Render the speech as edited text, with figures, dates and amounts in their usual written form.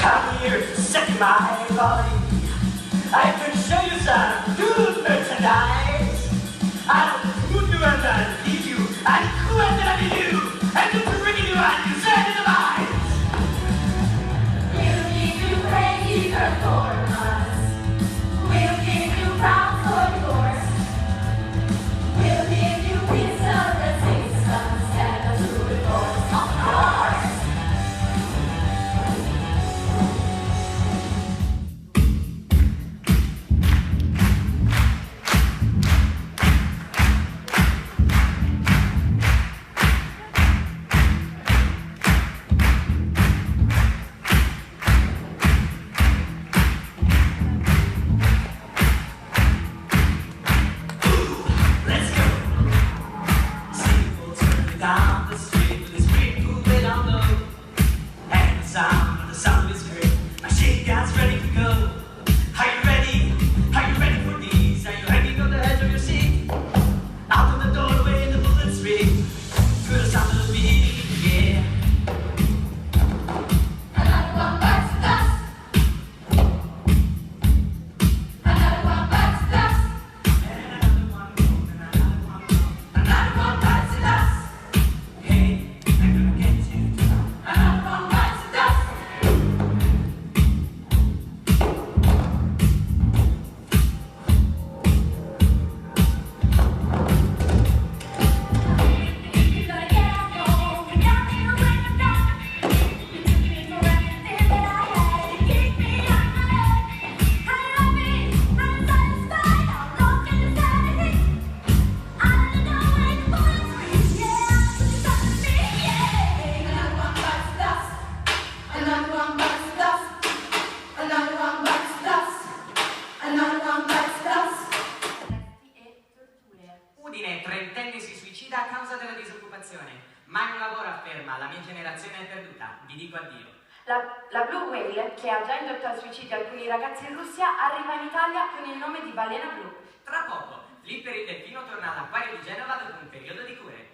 Come here to set my body. I can show you some good merchandise. I'll put you and I'll leave you and quit it on you and to bring you and you set it alive. We'll give you crazy performance. We'll give you proud for yours. We'll give you wisdom resistance and a true force, of course. Udine, trentenne si suicida a causa della disoccupazione. Mai un lavoro, afferma, la mia generazione è perduta, vi dico addio. La Blue Whale, che ha già indotto al suicidio alcuni ragazzi in Russia, arriva in Italia con il nome di balena blu. Tra poco, lì per il delfino torna all'acquario di Genova dopo un periodo di cure.